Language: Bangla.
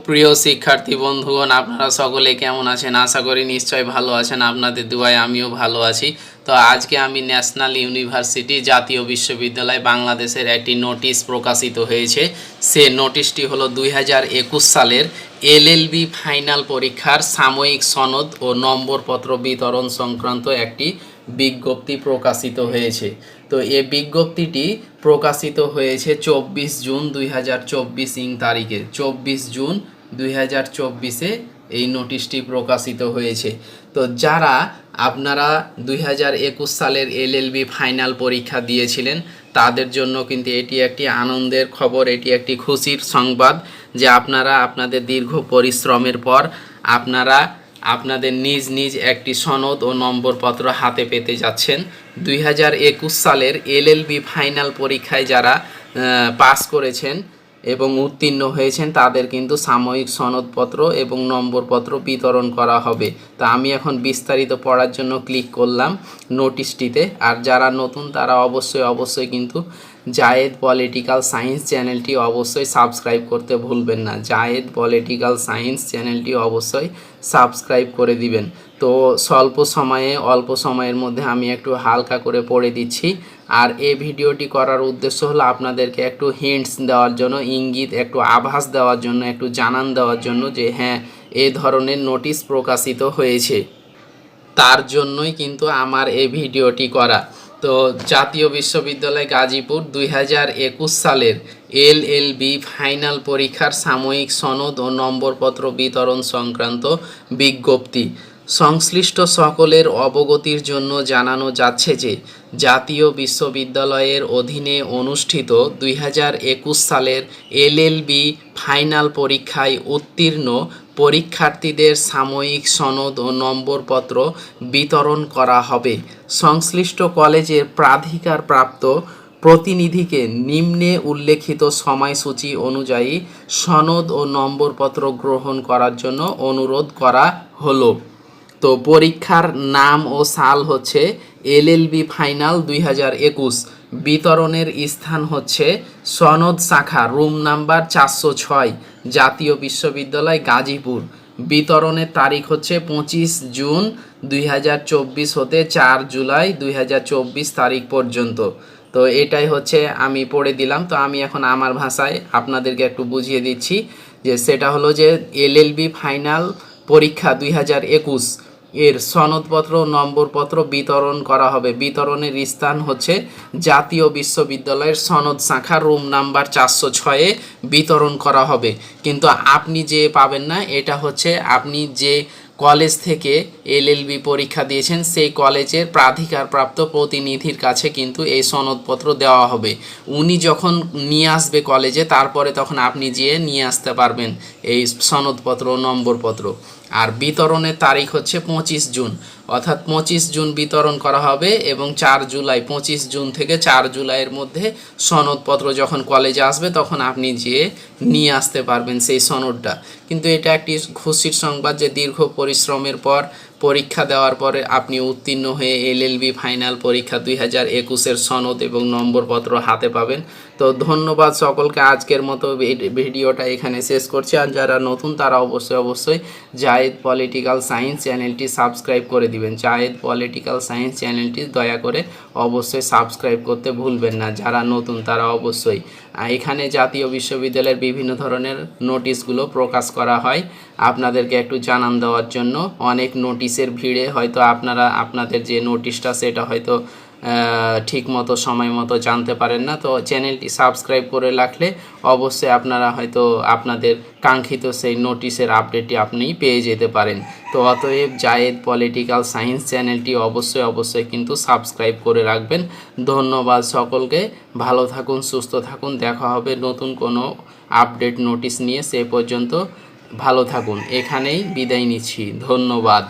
সুপ্রিয় শিক্ষার্থী বন্ধুগণ, আপনারা সকলে কেমন আছেন? আশা করি নিশ্চয় ভালো আছেন। আপনাদের দুয়ায় আমিও ভালো আছি। তো আজকে আমি ন্যাশনাল ইউনিভার্সিটি জাতীয় বিশ্ববিদ্যালয় বাংলাদেশের একটি নোটিশ প্রকাশিত হয়েছে। সে নোটিশটি হলো 2021 সালের এলএলবি ফাইনাল পরীক্ষার সাময়িক সনদ ও নম্বরপত্র বিতরণ সংক্রান্ত একটি বিজ্ঞপ্তি প্রকাশিত হয়েছে। তো এই বিজ্ঞপ্তিটি প্রকাশিত হয়েছে 24 জুন 2024 তারিখে। 24 জুন 2024-এ এই নোটিশটি প্রকাশিত হয়েছে। তো যারা আপনারা 2021 সালের এলএলবি ফাইনাল পরীক্ষা দিয়েছিলেন তাদের জন্য কিন্তু এটি একটি আনন্দের খবর, এটি একটি খুশির সংবাদ যে আপনারা আপনাদের দীর্ঘ পরিশ্রমের পর আপনাদের নিজ নিজ একটি সনদ ও নম্বরপত্র হাতে পেতে যাচ্ছেন। 2021 সালের এলএলবি ফাইনাল পরীক্ষায় যারা পাস করেছেন এবং উত্তীর্ণ হয়েছেন তাদের কিন্তু সাময়িক সনদপত্র এবং নম্বরপত্র বিতরণ করা হবে। তা আমি এখন বিস্তারিত পড়ার জন্য ক্লিক করলাম নোটিশটিতে। আর যারা নতুন তারা অবশ্যই কিন্তু জায়েদ পলিটিক্যাল সায়েন্স চ্যানেলটি অবশ্যই সাবস্ক্রাইব করতে ভুলবেন না। জায়েদ পলিটিক্যাল সায়েন্স চ্যানেলটি অবশ্যই সাবস্ক্রাইব করে দিবেন। তো অল্প সময়ের মধ্যে আমি একটু হালকা করে পড়ে দিচ্ছি। আর এই ভিডিওটি করার উদ্দেশ্য হলো আপনাদেরকে একটু হিন্টস দেওয়ার জন্য, ইঙ্গিত, একটু আভাস দেওয়ার জন্য, একটু জানান দেওয়ার জন্য যে হ্যাঁ, এই ধরনের নোটিশ প্রকাশিত হয়েছে। তার জন্যই কিন্তু আমার এই ভিডিওটি করা। তো জাতীয় বিশ্ববিদ্যালয় গাজীপুর 2021 সালের এলএলবি ফাইনাল পরীক্ষার সাময়িক সনদ ও নম্বরপত্র বিতরণ সংক্রান্ত বিজ্ঞপ্তি সংশ্লিষ্ট সকলের অবগতির জন্য জানানো যাচ্ছে যে জাতীয় বিশ্ববিদ্যালয়ের অধীনে অনুষ্ঠিত 2021 সালের এলএলবি ফাইনাল পরীক্ষায় উত্তীর্ণ পরীক্ষার্থীদের সাময়িক সনদ ও নম্বরপত্র বিতরণ করা হবে। সংশ্লিষ্ট কলেজের প্রাধিকারপ্রাপ্ত প্রতিনিধিকে নিম্নে উল্লেখিত সময়সূচি অনুযায়ী সনদ ও নম্বরপত্র গ্রহণ করার জন্য অনুরোধ করা হলো। তো পরীক্ষার নাম ও সাল হচ্ছে এলএলবি ফাইনাল 2021। বিতরণের স্থান হচ্ছে সনদ শাখা, রুম নাম্বার 406, জাতীয় বিশ্ববিদ্যালয় গাজীপুর। বিতরণের তারিখ হচ্ছে 25 জুন 2024 হতে 4 জুলাই 2024 তারিখ পর্যন্ত। তো এটাই হচ্ছে আমি পড়ে দিলাম। তো আমি এখন আমার ভাষায় আপনাদেরকে একটু বুঝিয়ে দিচ্ছি যে সেটা হলো যে এলএলবি ফাইনাল পরীক্ষা 2021 এর সনদপত্র নম্বরপত্র বিতরণ করা হবে। বিতরণের স্থান হচ্ছে জাতীয় বিশ্ববিদ্যালয়ের সনদ শাখা, রুম নাম্বার 406-এ বিতরণ করা হবে। কিন্তু আপনি যে পাবেন না, এটা হচ্ছে আপনি যে কলেজ থেকে এলএলবি পরীক্ষা দিয়েছেন সেই কলেজের প্রাধিকারপ্রাপ্ত প্রতিনিধির কাছে কিন্তু এই সনদপত্র দেওয়া হবে। উনি যখন নিয়ে আসবে কলেজে, তারপরে তখন আপনি যেয়ে নিয়ে আসতে পারবেন এই সনদপত্র নম্বরপত্র। আর বিতরণের তারিখ হচ্ছে 25 জুন, অর্থাৎ 25 জুন বিতরণ করা হবে এবং 4 জুলাই, 25 জুন থেকে 4 জুলাইয়ের মধ্যে সনদপত্র যখন কলেজে আসবে তখন আপনি যেয়ে নিয়ে আসতে পারবেন সেই সনদটা। কিন্তু এটা একটি খুশির সংবাদ যে দীর্ঘ পরিশ্রমের পর পরীক্ষা দেওয়ার পরে আপনি উত্তীর্ণ হয়ে এলএলবি ফাইনাল পরীক্ষা 2021-এর সনদ এবং নম্বরপত্র হাতে পাবেন। তো ধন্যবাদ সকলকে। আজকের মতো ভিডিওটা এখানে শেষ করছি। আর যারা নতুন তারা অবশ্যই জায়েদ পলিটিক্যাল সায়েন্স চ্যানেলটি সাবস্ক্রাইব করে দিবেন। জায়েদ পলিটিক্যাল সায়েন্স চ্যানেলটি দয়া করে অবশ্যই সাবস্ক্রাইব করতে ভুলবেন না। যারা নতুন তারা অবশ্যই। এখানে জাতীয় বিশ্ববিদ্যালয়ের বিভিন্ন ধরনের নোটিশগুলো প্রকাশ করা হয় আপনাদেরকে একটু জানান দেওয়ার জন্য। অনেক নোটিশের ভিড়ে হয়তো আপনাদের যে নোটিশটা সেটা হয়তো ঠিক মতো সময় মতো জানতে পারেন না। তো চ্যানেলটি সাবস্ক্রাইব করে রাখলে অবশ্যই আপনারা হয়তো আপনাদের কাঙ্ক্ষিত সেই নোটিশের আপডেটটি আপনি পেয়ে যেতে পারেন। তো অতএব জায়েদ পলিটিক্যাল সায়েন্স চ্যানেলটি অবশ্যই কিন্তু সাবস্ক্রাইব করে রাখবেন। ধন্যবাদ সকলকে। ভালো থাকুন, সুস্থ থাকুন। দেখা হবে নতুন কোনো আপডেট নোটিশ নিয়ে। সে পর্যন্ত ভালো থাকুন। এখানেই বিদায় নিচ্ছি। ধন্যবাদ।